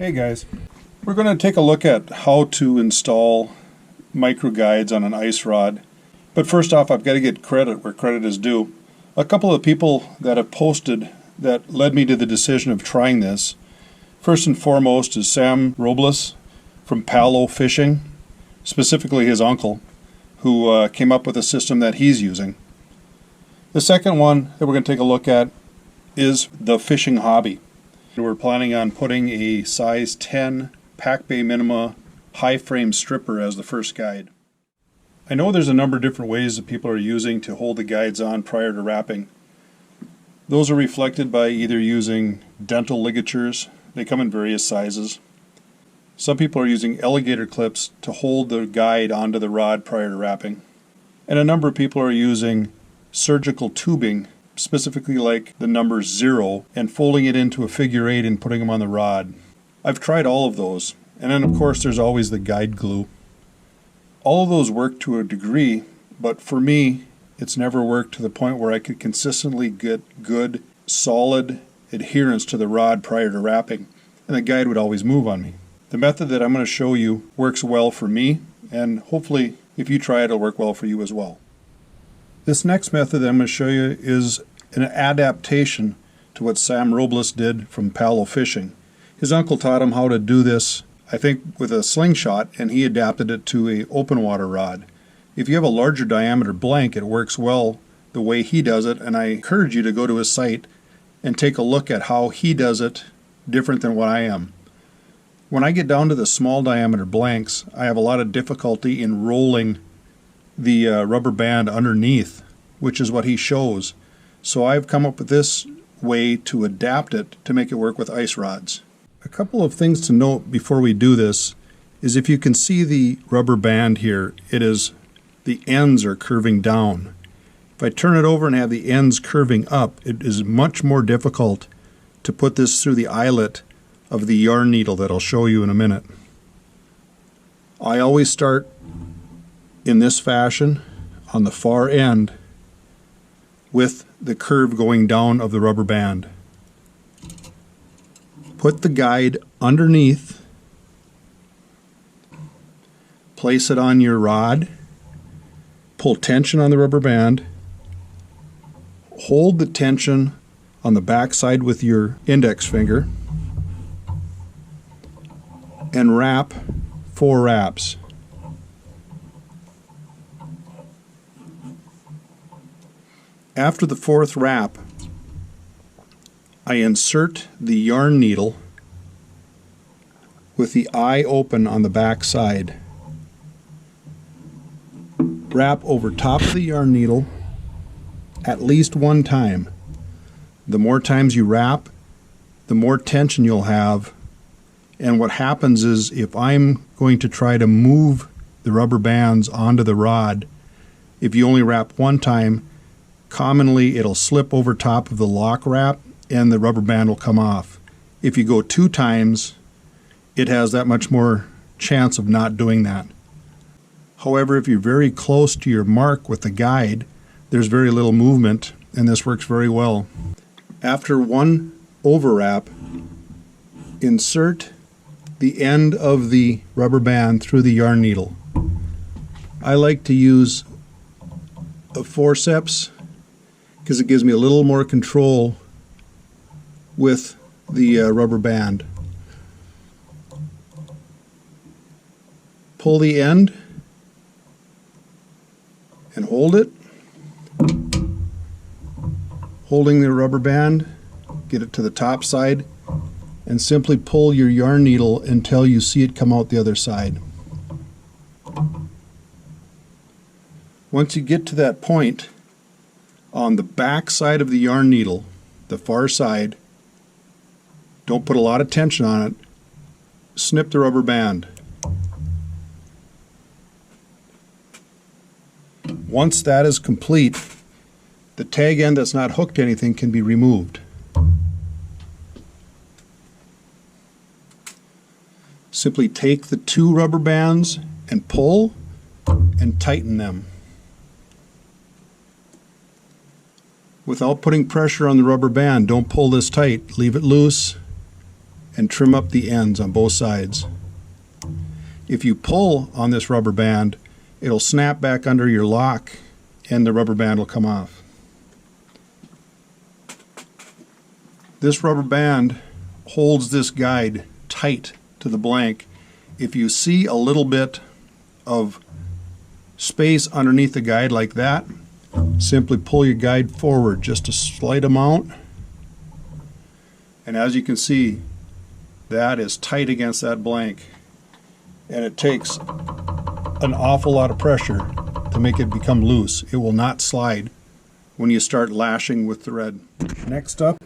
Hey guys, we're going to take a look at how to install micro guides on an ice rod. But first off, I've got to get credit where credit is due. A couple of people that have posted that led me to the decision of trying this. First and foremost is Sam Robles from Palo Fishing, specifically his uncle, who came up with a system that he's using. The second one that we're going to take a look at is The Fishing Hobby. We're planning on putting a size 10 Pac Bay Minima high frame stripper as the first guide. I know there's a number of different ways that people are using to hold the guides on prior to wrapping. Those are reflected by either using dental ligatures. They come in various sizes. Some people are using alligator clips to hold the guide onto the rod prior to wrapping. And a number of people are using surgical tubing, specifically like the number 0, and folding it into a figure 8 and putting them on the rod. I've tried all of those. And then of course there's always the guide glue. All of those work to a degree, but for me it's never worked to the point where I could consistently get good, solid adherence to the rod prior to wrapping, and the guide would always move on me. The method that I'm going to show you works well for me, and hopefully if you try it, it'll work well for you as well. This next method that I'm going to show you is an adaptation to what Sam Robles did from Palo Fishing. His uncle taught him how to do this, I think, with a slingshot, and he adapted it to an open water rod. If you have a larger diameter blank, it works well the way he does it, and I encourage you to go to his site and take a look at how he does it different than what I am. When I get down to the small diameter blanks, I have a lot of difficulty in rolling the rubber band underneath, which is what he shows. So I've come up with this way to adapt it to make it work with ice rods. A couple of things to note before we do this is if you can see the rubber band here, the ends are curving down. If I turn it over and have the ends curving up, it is much more difficult to put this through the eyelet of the yarn needle that I'll show you in a minute. I always start in this fashion on the far end with the curve going down of the rubber band. Put the guide underneath, place it on your rod, pull tension on the rubber band, hold the tension on the back side with your index finger, and wrap 4 wraps. After the 4th wrap, I insert the yarn needle with the eye open on the back side. Wrap over top of the yarn needle at least 1 time. The more times you wrap, the more tension you'll have. And what happens is if I'm going to try to move the rubber bands onto the rod, if you only wrap 1 time, commonly it'll slip over top of the lock wrap and the rubber band will come off. If you go 2 times, it has that much more chance of not doing that. However, if you're very close to your mark with the guide, there's very little movement, and this works very well. After 1 overwrap, insert the end of the rubber band through the yarn needle. I like to use a forceps because it gives me a little more control with the rubber band. Pull the end and hold it. Holding the rubber band, get it to the top side, and simply pull your yarn needle until you see it come out the other side. Once you get to that point, on the back side of the yarn needle, the far side, don't put a lot of tension on it, snip the rubber band. Once that is complete, the tag end that's not hooked to anything can be removed. Simply take the 2 rubber bands and pull and tighten them. Without putting pressure on the rubber band, don't pull this tight. Leave it loose and trim up the ends on both sides. If you pull on this rubber band, it'll snap back under your lock and the rubber band will come off. This rubber band holds this guide tight to the blank. If you see a little bit of space underneath the guide like that, simply pull your guide forward just a slight amount, and as you can see, that is tight against that blank, and it takes an awful lot of pressure to make it become loose. It will not slide when you start lashing with thread. Next up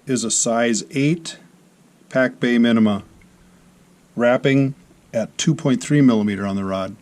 is a size 8 Pac Bay Minima, wrapping at 2.3 millimeter on the rod.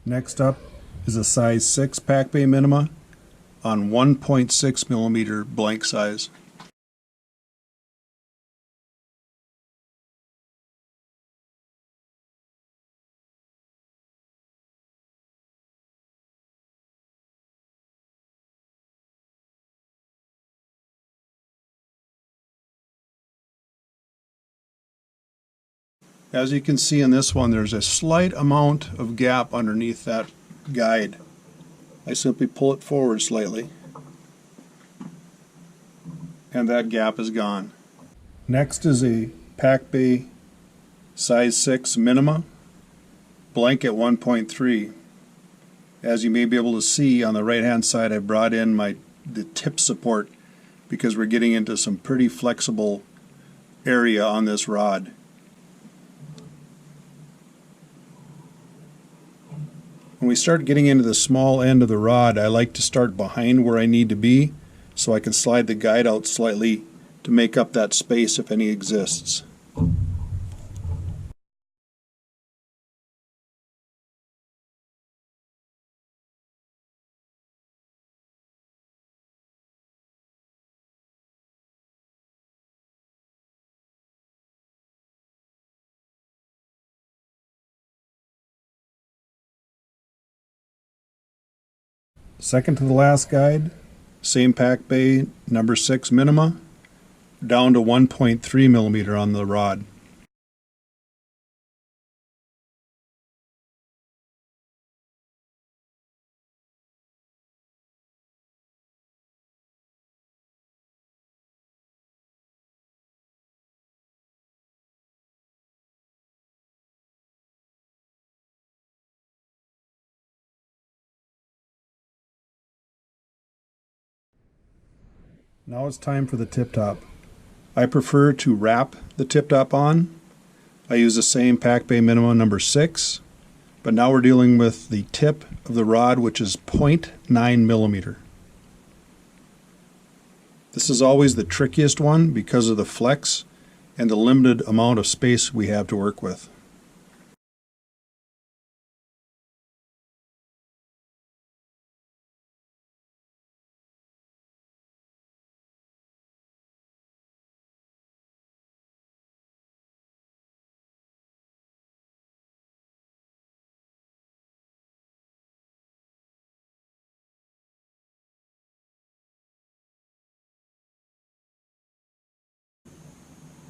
Next up is a size 6 Pac Bay Minima on 1.6 millimeter blank size. As you can see in this one, there's a slight amount of gap underneath that guide. I simply pull it forward slightly, and that gap is gone. Next is a Pac Bay size 6 Minima, blank at 1.3. As you may be able to see on the right hand side, I brought in the tip support because we're getting into some pretty flexible area on this rod. When we start getting into the small end of the rod, I like to start behind where I need to be so I can slide the guide out slightly to make up that space if any exists. Second to the last guide, same Pac Bay number 6 Minima, down to 1.3 millimeter on the rod. Now it's time for the tip top. I prefer to wrap the tip top on. I use the same Pac Bay Minima number 6, but now we're dealing with the tip of the rod, which is 0.9 millimeter. This is always the trickiest one because of the flex and the limited amount of space we have to work with.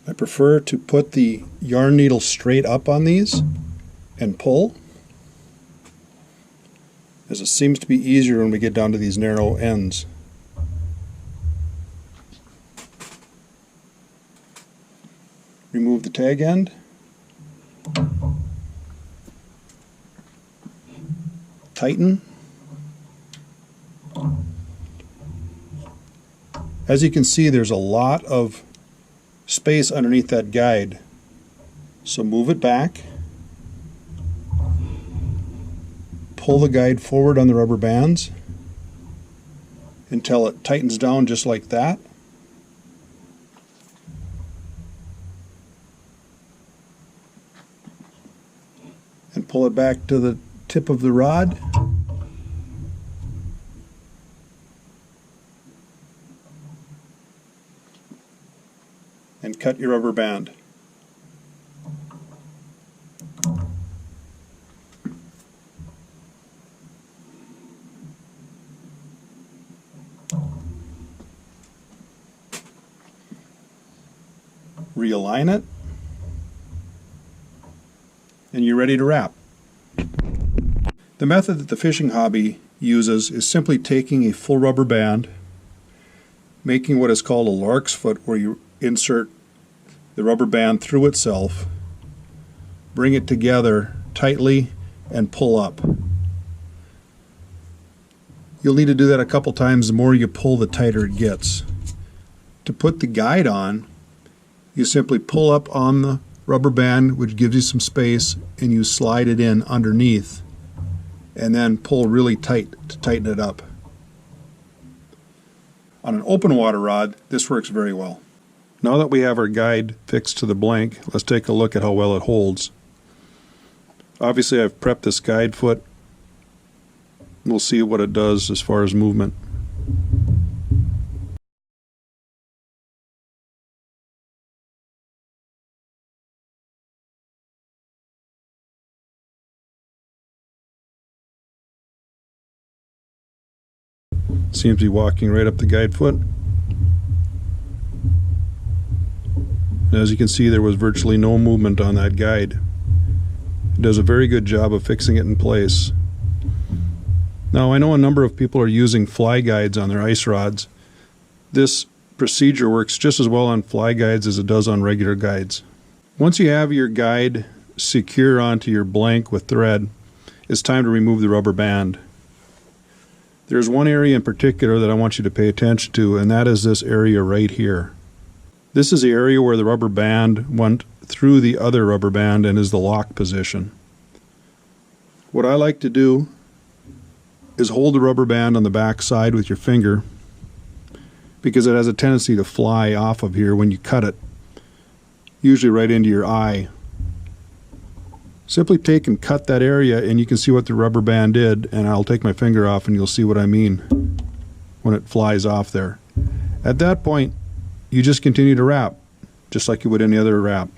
I prefer to put the yarn needle straight up on these and pull, as it seems to be easier when we get down to these narrow ends. Remove the tag end. Tighten. As you can see, there's a lot of space underneath that guide. So move it back pull the guide forward on the rubber bands until it tightens down just like that. And pull it back to the tip of the rod. And cut your rubber band. Realign it, and you're ready to wrap. The method that the fishing hobby uses is simply taking a full rubber band, making what is called a lark's foot, where you insert the rubber band through itself, bring it together tightly, and pull up. You'll need to do that a couple times. The more you pull, the tighter it gets. To put the guide on, you simply pull up on the rubber band, which gives you some space, and you slide it in underneath, and then pull really tight to tighten it up. On an open water rod, this works very well. Now that we have our guide fixed to the blank, let's take a look at how well it holds. Obviously, I've prepped this guide foot. We'll see what it does as far as movement. Seems to be walking right up the guide foot. As you can see, there was virtually no movement on that guide. It does a very good job of fixing it in place. Now, I know a number of people are using fly guides on their ice rods. This procedure works just as well on fly guides as it does on regular guides. Once you have your guide secure onto your blank with thread, it's time to remove the rubber band. There's one area in particular that I want you to pay attention to, and that is this area right here. This is the area where the rubber band went through the other rubber band and is the lock position. What I like to do is hold the rubber band on the back side with your finger, because it has a tendency to fly off of here when you cut it, usually right into your eye. Simply take and cut that area, and you can see what the rubber band did, and I'll take my finger off and you'll see what I mean when it flies off there. At that point, you just continue to wrap, just like you would any other wrap.